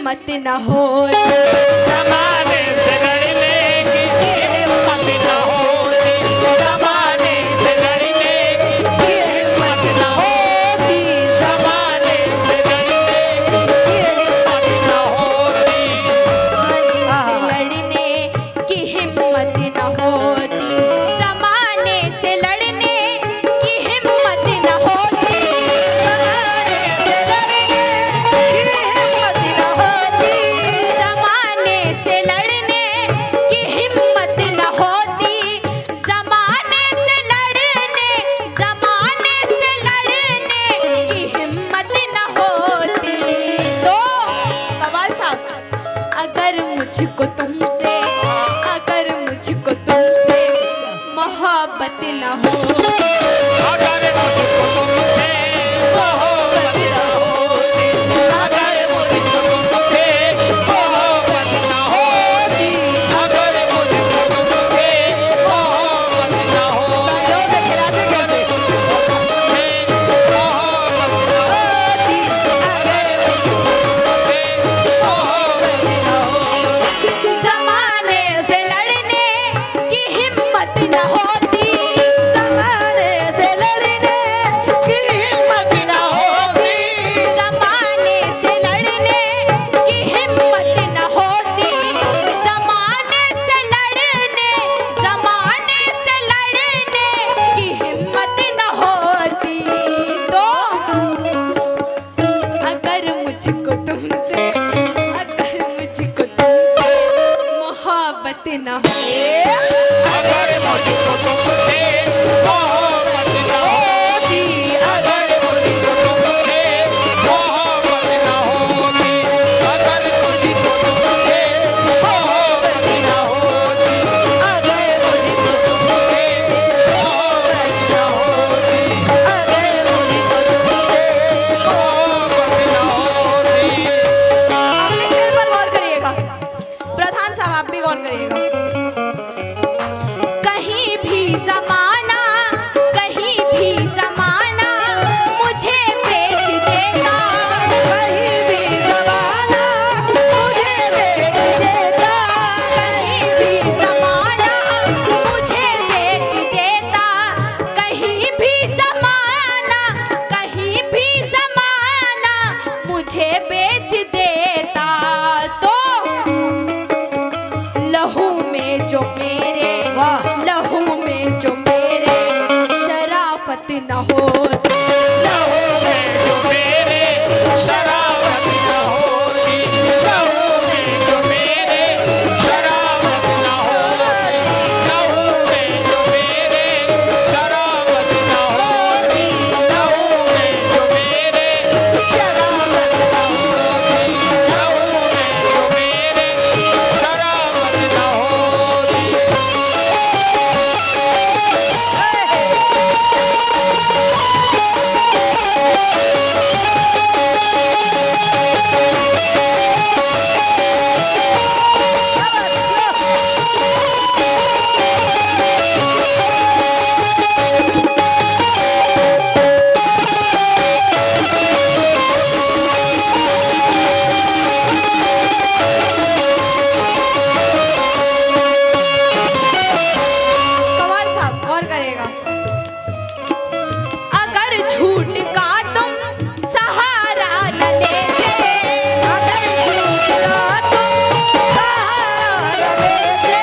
हिम्मत न होती, जमाने से लड़ने की हिम्मत न होती, जमाने से लड़ने की हिम्मत न होती, जमाने से लड़ने की हिम्मत न होती, लड़ने की हिम्मत न होती, जमाने से लड़ने की हिम्मत न होती, जमाने से लड़ने की हिम्मत न होती, जमाने से लड़ने, जमाने से लड़ने की हिम्मत न होती। तो कवाल साहब, अगर मुझको तुमसे मोहब्बत न हो, अगर मुझको तुमसे मोहब्बत न होती, अगर मुझको तुमसे मोहब्बत न होती, अगर मुझको तुमसे मोहब्बत न होती, मोहब्बत न होती, जमाने से लड़ने की हिम्मत न होती, जमाने से लड़ने की हिम्मत न होती, जमाने से लड़ने की हिम्मत न होती, जमाने से लड़ने, जमाने से लड़ने की हिम्मत न होती। तो अगर मुझको तुमसे मोहब्बत न हो, अगर मुझको तुमसे मोहब्बत न होती, अगर मुझको तुमसे मोहब्बत न होती, अगर मुझको तुमसे मोहब्बत न होती, अगर मुझको तुमसे मोहब्बत न होती, अगर मुझको तुमसे मोहब्बत न होती। अपने शेर पर गौर करिएगा, प्रधान साहब आप भी गौर करिएगा। कहीं भी जमाना, कहीं भी जमाना मुझे बेच देता, कहीं भी जमाना मुझे बेच देता, कहीं भी जमाना मुझे बेच देता, कहीं भी जमाना, कहीं भी जमाना मुझे बेच देता। तो लहू में जो मेरे, लहू में जो मेरे शराफत न होती, लहू में जो मेरे शराफत न होती, लहू में जो मेरे शराफत न होती, लहू में जो मेरे शराफत न होती, लहू में जो मेरे शराफत न होती, लहू में जो मेरे शराफत न होती। कवाल साहब गौर करेगा। अगर झूठ का तुम सहारा न लेते, अगर झूठ का तुम सहारा न लेते,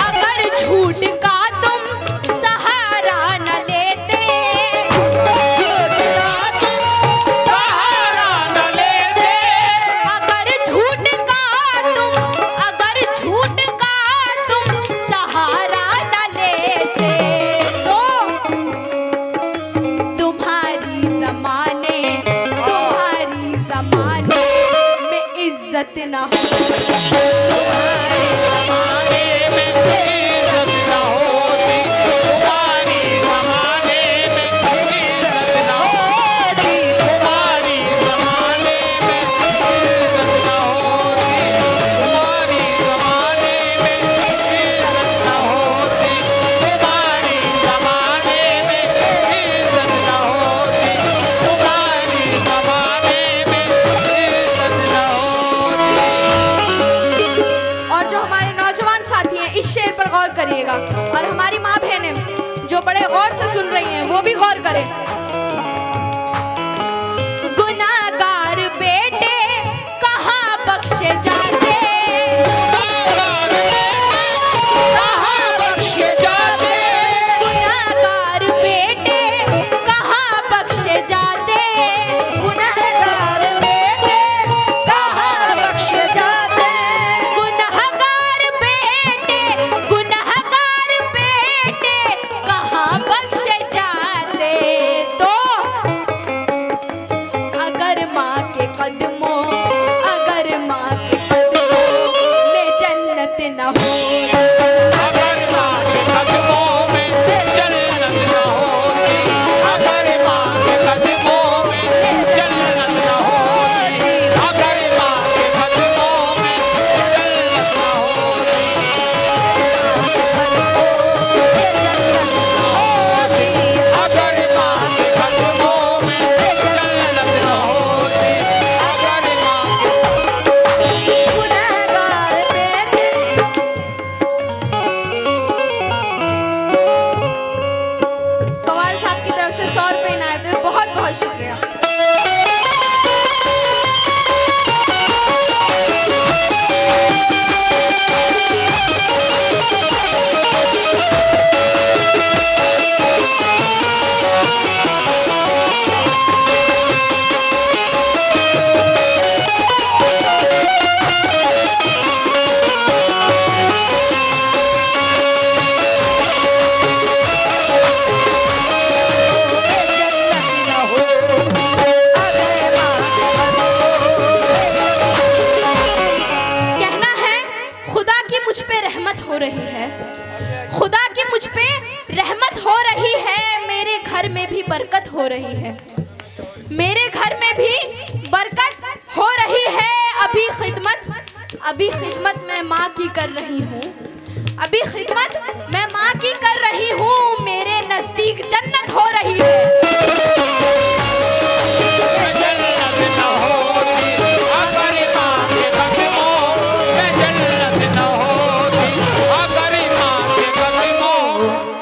अगर झूठ का तुम सहारा न लेते, झूठ का तुम सहारा न लेते, अगर झूठ का तुम, अगर झूठ का तुम सहारा न लेते, तो तुम्हारी जमाने में इज्जत न हो, तुम्हारे ज़माने में इज़्ज़त न होती, तुम्हारी ज़माने में इज़्ज़त न होती, तुम्हारी ज़माने में इज़्ज़त न होती, तुम्हारी ज़माने में इज़्ज़त न होती, तुम्हारी ज़माने में इज़्ज़त न होती, तुम्हारी ज़माने में इज़्ज़त न होती। बहुत शुक्रिया। हो रही है, खुदा की मुझ पे रहमत हो रही है, मेरे घर में भी बरकत हो रही है, मेरे घर में भी बरकत हो रही है। अभी खिदमत मैं माँ की कर रही हूँ, अभी खिदमत मैं माँ की कर रही हूँ, मेरे नजदीक जन्नत हो रही है।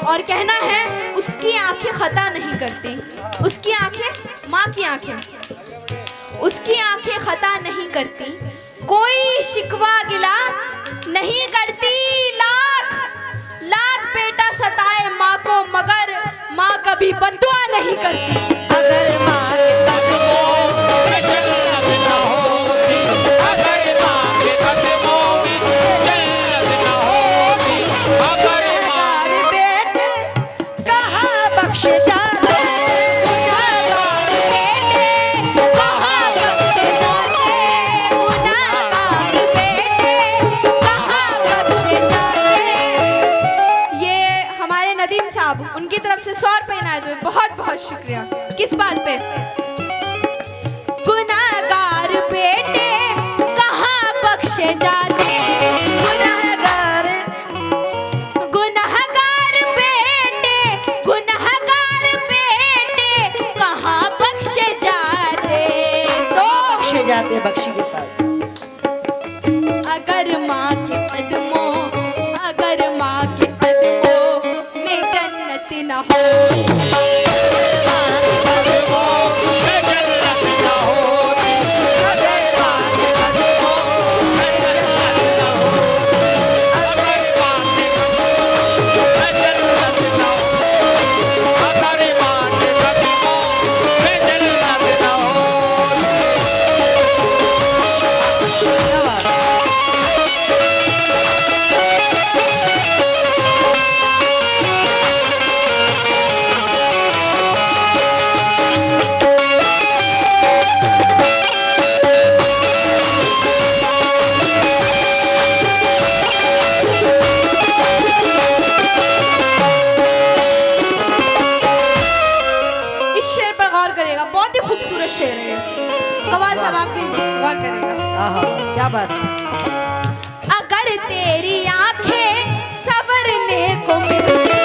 और कहना है उसकी आंखें खता नहीं करती, उसकी आंखें माँ की आंखें, उसकी आंखें खता नहीं करती, कोई शिकवा गिला नहीं करती। लाख बेटा सताए माँ को मगर माँ कभी बद्दुआ नहीं करती। अगर माँ के कदमों में जन्नत न होती, अगर माँ के कदमों में जन्नत न होती, अगर माँ बेटे कहाँ बख्श जाते, गुनहगार बेटे कहाँ बख्शे जाते, गुनहगार बेटे कहाँ बख्शे जाते। ये हमारे नदीम साहब, उनकी तरफ से 100 रुपये इनायत हुए, बहुत बहुत शुक्रिया। किस बात पे? गुनहगार बेटे कहाँ बख्शे जाते, गुनहगार बेटे कहाँ बख्शे जाते। तो बख्शे जाते बख्शी के पास। अगर माँ के कदमों में जन्नत न हो, बहुत ही खूबसूरत शेर है। कवाल साहब आप भी गौर करेगा। क्या बात। अगर तेरी आंखें संवरने को मिलती,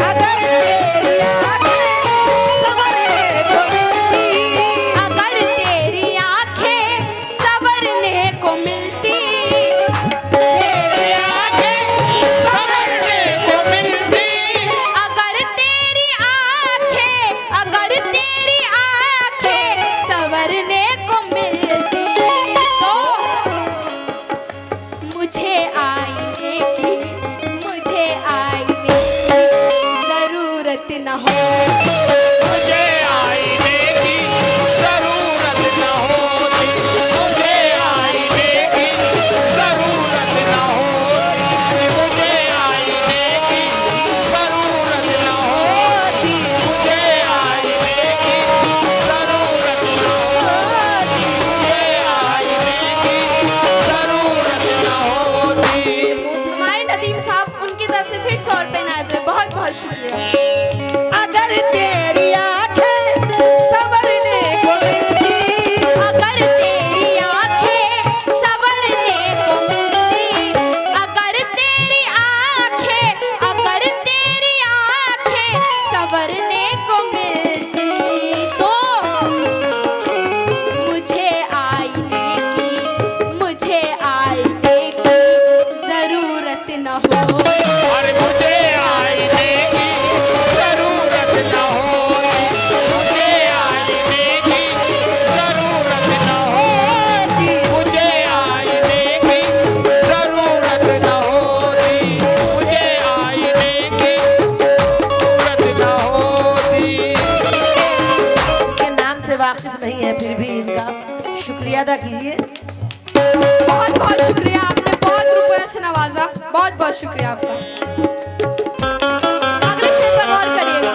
अगर तेरी आंखें संवरने को मिलती, अगर तेरी आंखें संवरने को मिलती, तेरी आंखें संवरने को मिलती, अगर तेरी आंखें संवरने को मिलती, तो मुझे आईने वाकिफ नहीं है फिर भी इनका शुक्रिया अदा कीजिए। बहुत बहुत शुक्रिया, आपने बहुत रुपये से नवाजा, बहुत बहुत शुक्रिया आपका। अगले शेर पर गौर करिएगा।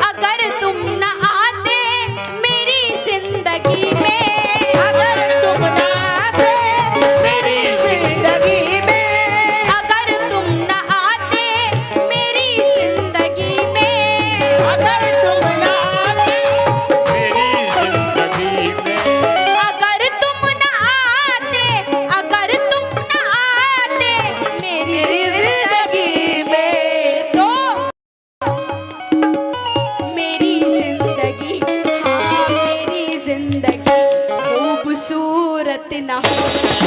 अगर तुम न आते मेरी जिंदगी में, अगर तुम ना आते मेरी जिंदगी में, अगर तुम न आते मेरी जिंदगी में, अगर तुम ना आते मेरी जिंदगी में अगर तुम न आते, अगर तुम न आते मेरी जिंदगी में, तो मेरी जिंदगी, हाँ मेरी जिंदगी खूबसूरत न हो।